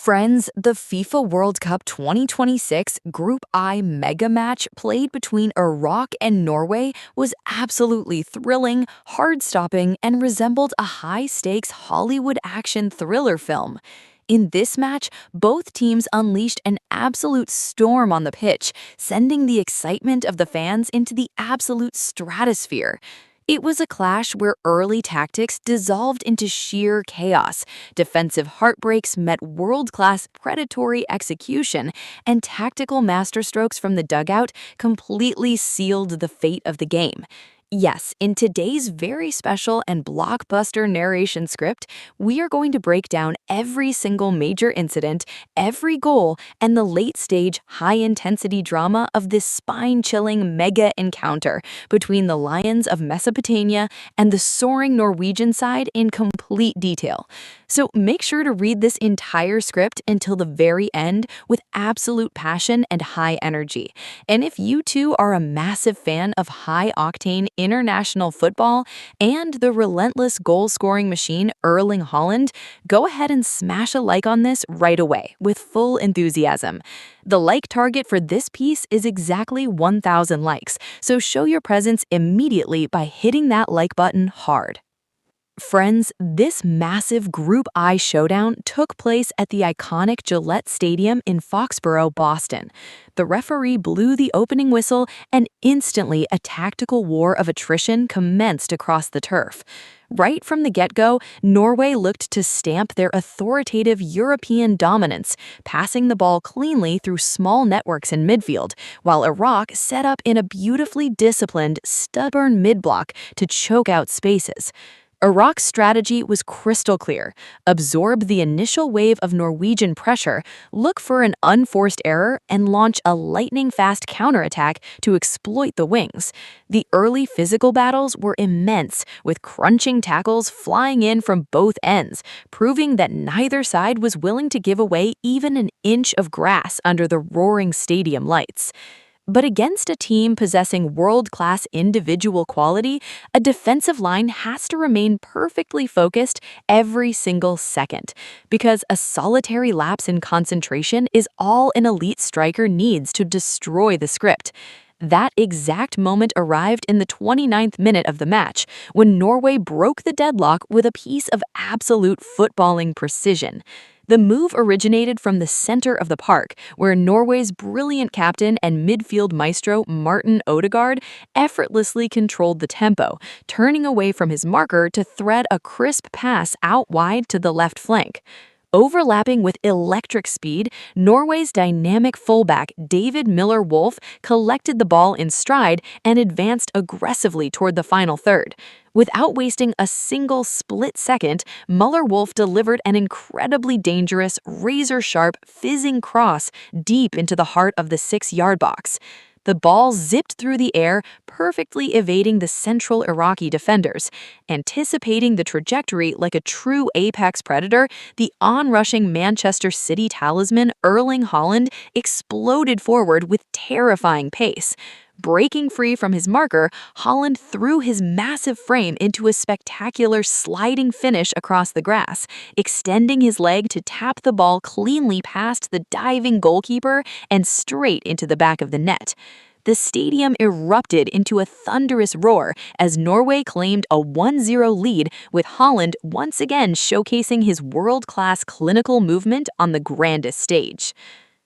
Friends, the FIFA World Cup 2026 Group I mega match played between Iraq and Norway was absolutely thrilling, heart-stopping, and resembled a high-stakes Hollywood action thriller film. In this match, both teams unleashed an absolute storm on the pitch, sending the excitement of the fans into the absolute stratosphere. It was a clash where early tactics dissolved into sheer chaos, defensive heartbreaks met world-class predatory execution, and tactical masterstrokes from the dugout completely sealed the fate of the game. Yes, in today's very special and blockbuster narration script, we are going to break down every single major incident, every goal, and the late-stage, high-intensity drama of this spine-chilling mega encounter between the Lions of Mesopotamia and the soaring Norwegian side in complete detail. So make sure to read this entire script until the very end with absolute passion and high energy. And if you too are a massive fan of high-octane international football and the relentless goal-scoring machine Erling Haaland, go ahead and smash a like on this right away with full enthusiasm. The like target for this piece is exactly 1,000 likes, so show your presence immediately by hitting that like button hard. Friends, this massive Group I showdown took place at the iconic Gillette Stadium in Foxborough, Boston. The referee blew the opening whistle, and instantly a tactical war of attrition commenced across the turf. Right from the get-go, Norway looked to stamp their authoritative European dominance, passing the ball cleanly through small networks in midfield, while Iraq set up in a beautifully disciplined, stubborn mid-block to choke out spaces. Iraq's strategy was crystal clear: absorb the initial wave of Norwegian pressure, look for an unforced error, and launch a lightning-fast counterattack to exploit the wings. The early physical battles were immense, with crunching tackles flying in from both ends, proving that neither side was willing to give away even an inch of grass under the roaring stadium lights. But against a team possessing world-class individual quality, a defensive line has to remain perfectly focused every single second, because a solitary lapse in concentration is all an elite striker needs to destroy the script. That exact moment arrived in the 29th minute of the match, when Norway broke the deadlock with a piece of absolute footballing precision. The move originated from the center of the park, where Norway's brilliant captain and midfield maestro Martin Ødegaard effortlessly controlled the tempo, turning away from his marker to thread a crisp pass out wide to the left flank. Overlapping with electric speed, Norway's dynamic fullback David Miller-Wolf collected the ball in stride and advanced aggressively toward the final third. Without wasting a single split second, Muller-Wolf delivered an incredibly dangerous, razor-sharp, fizzing cross deep into the heart of the 6-yard box. The ball zipped through the air, perfectly evading the central Iraqi defenders. Anticipating the trajectory like a true apex predator, the onrushing Manchester City talisman Erling Haaland exploded forward with terrifying pace. Breaking free from his marker, Haaland threw his massive frame into a spectacular sliding finish across the grass, extending his leg to tap the ball cleanly past the diving goalkeeper and straight into the back of the net. The stadium erupted into a thunderous roar as Norway claimed a 1-0 lead, with Haaland once again showcasing his world-class clinical movement on the grandest stage.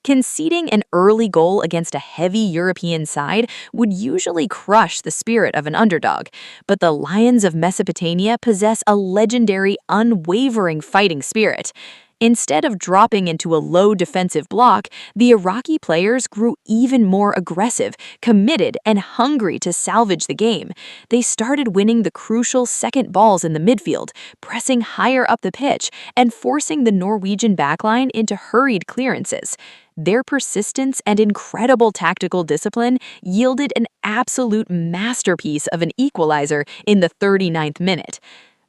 Conceding an early goal against a heavy European side would usually crush the spirit of an underdog, but the Lions of Mesopotamia possess a legendary, unwavering fighting spirit. Instead of dropping into a low defensive block, the Iraqi players grew even more aggressive, committed, and hungry to salvage the game. They started winning the crucial second balls in the midfield, pressing higher up the pitch, and forcing the Norwegian backline into hurried clearances. Their persistence and incredible tactical discipline yielded an absolute masterpiece of an equalizer in the 39th minute.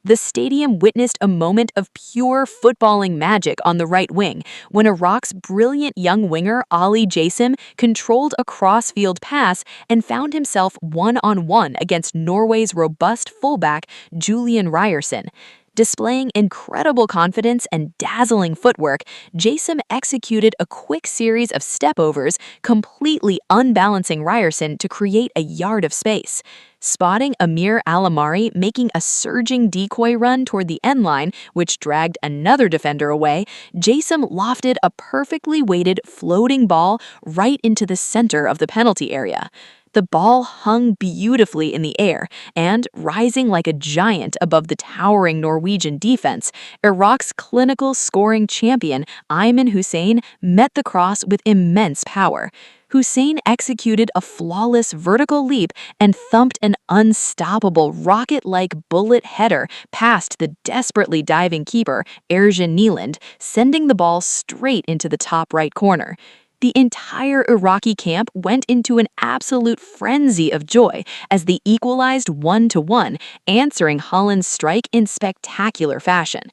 The stadium witnessed a moment of pure footballing magic on the right wing when Iraq's brilliant young winger Ali Jassim controlled a cross-field pass and found himself one-on-one against Norway's robust fullback Julian Ryerson. Displaying incredible confidence and dazzling footwork, Jason executed a quick series of stepovers, completely unbalancing Ryerson to create a yard of space. Spotting Amir Alamari making a surging decoy run toward the end line, which dragged another defender away, Jason lofted a perfectly weighted floating ball right into the center of the penalty area. The ball hung beautifully in the air, and, rising like a giant above the towering Norwegian defense, Iraq's clinical scoring champion Aymen Hussein met the cross with immense power. Hussein executed a flawless vertical leap and thumped an unstoppable rocket-like bullet header past the desperately diving keeper Erling Haaland, sending the ball straight into the top right corner. The entire Iraqi camp went into an absolute frenzy of joy as they equalized 1-1, answering Haaland's strike in spectacular fashion.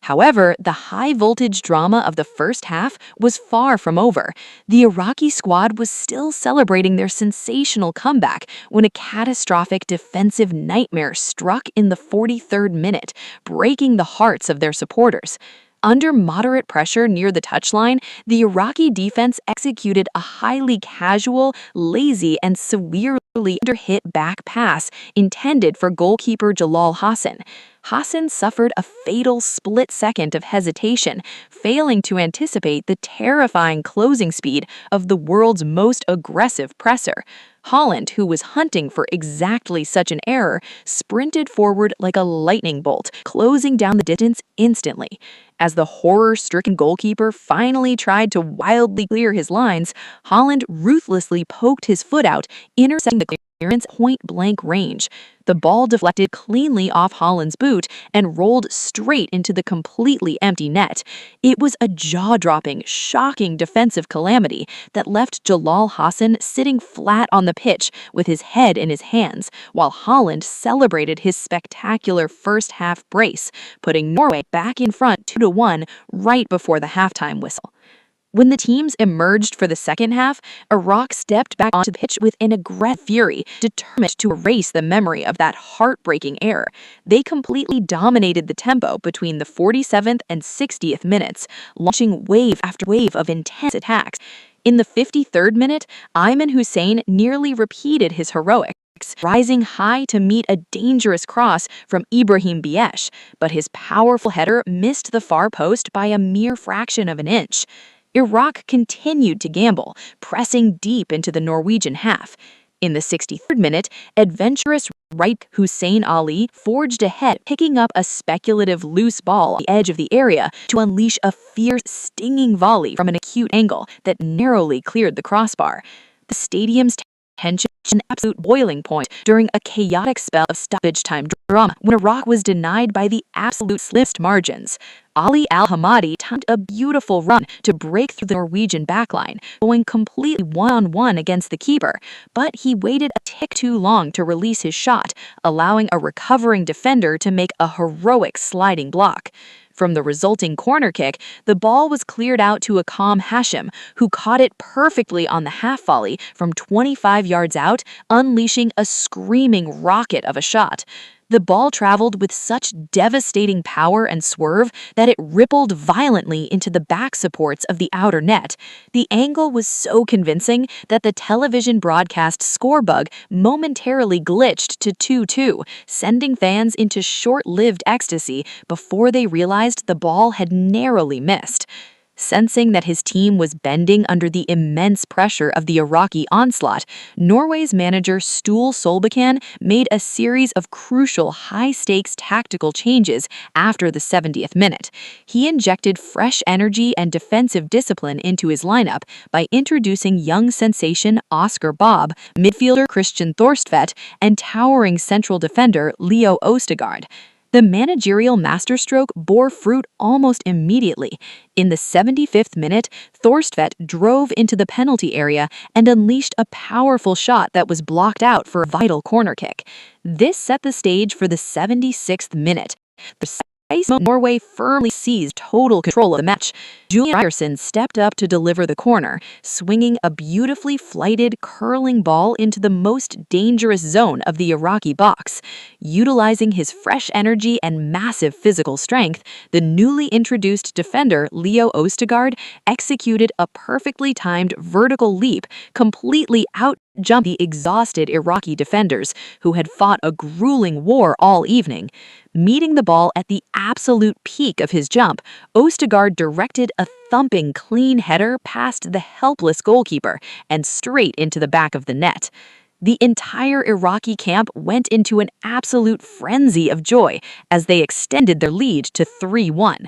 However, the high-voltage drama of the first half was far from over. The Iraqi squad was still celebrating their sensational comeback when a catastrophic defensive nightmare struck in the 43rd minute, breaking the hearts of their supporters. Under moderate pressure near the touchline, the Iraqi defense executed a highly casual, lazy, and severely underhit back pass intended for goalkeeper Jalal Hassan. Hassan suffered a fatal split second of hesitation, failing to anticipate the terrifying closing speed of the world's most aggressive presser. Haaland, who was hunting for exactly such an error, sprinted forward like a lightning bolt, closing down the distance instantly. As the horror-stricken goalkeeper finally tried to wildly clear his lines, Haaland ruthlessly poked his foot out, intercepting the clearance point-blank range. The ball deflected cleanly off Haaland's boot and rolled straight into the completely empty net. It was a jaw-dropping, shocking defensive calamity that left Jalal Hassan sitting flat on the pitch with his head in his hands, while Haaland celebrated his spectacular first-half brace, putting Norway back in front 2-1 right before the halftime whistle. When the teams emerged for the second half, Iraq stepped back onto the pitch with an aggressive fury, determined to erase the memory of that heartbreaking error. They completely dominated the tempo between the 47th and 60th minutes, launching wave after wave of intense attacks. In the 53rd minute, Aymen Hussein nearly repeated his heroics, rising high to meet a dangerous cross from Ibrahim Biesh, but his powerful header missed the far post by a mere fraction of an inch. Iraq continued to gamble, pressing deep into the Norwegian half. In the 63rd minute, adventurous right Hussein Ali forged ahead, picking up a speculative loose ball at the edge of the area to unleash a fierce, stinging volley from an acute angle that narrowly cleared the crossbar. The stadium's tension an absolute boiling point during a chaotic spell of stoppage-time drama when Iraq was denied by the absolute slimmest margins. Ali Al-Hamadi timed a beautiful run to break through the Norwegian backline, going completely one-on-one against the keeper, but he waited a tick too long to release his shot, allowing a recovering defender to make a heroic sliding block. From the resulting corner kick, the ball was cleared out to a calm Hashim, who caught it perfectly on the half volley from 25 yards out, unleashing a screaming rocket of a shot. The ball traveled with such devastating power and swerve that it rippled violently into the back supports of the outer net. The angle was so convincing that the television broadcast score bug momentarily glitched to 2-2, sending fans into short-lived ecstasy before they realized the ball had narrowly missed. Sensing that his team was bending under the immense pressure of the Iraqi onslaught, Norway's manager Sture Solbakken made a series of crucial high-stakes tactical changes after the 70th minute. He injected fresh energy and defensive discipline into his lineup by introducing young sensation Oscar Bob, midfielder Christian Thorstvedt, and towering central defender Leo Østigård. The managerial masterstroke bore fruit almost immediately. In the 75th minute, Thorstvedt drove into the penalty area and unleashed a powerful shot that was blocked out for a vital corner kick. This set the stage for the 76th minute. The Norway firmly seized total control of the match. Julian Ryerson stepped up to deliver the corner, swinging a beautifully flighted, curling ball into the most dangerous zone of the Iraqi box. Utilizing his fresh energy and massive physical strength, the newly introduced defender Leo Østigård executed a perfectly timed vertical leap, completely outjumping the exhausted Iraqi defenders, who had fought a grueling war all evening. Meeting the ball at the absolute peak of his jump, Østigård directed a thumping clean header past the helpless goalkeeper and straight into the back of the net. The entire Iraqi camp went into an absolute frenzy of joy as they extended their lead to 3-1.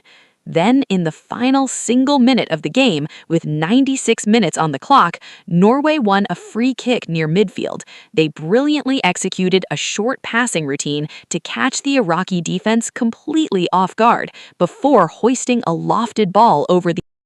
Then, in the final single minute of the game, with 96 minutes on the clock, Norway won a free kick near midfield. They brilliantly executed a short passing routine to catch the Iraqi defense completely off guard before hoisting a lofted ball over the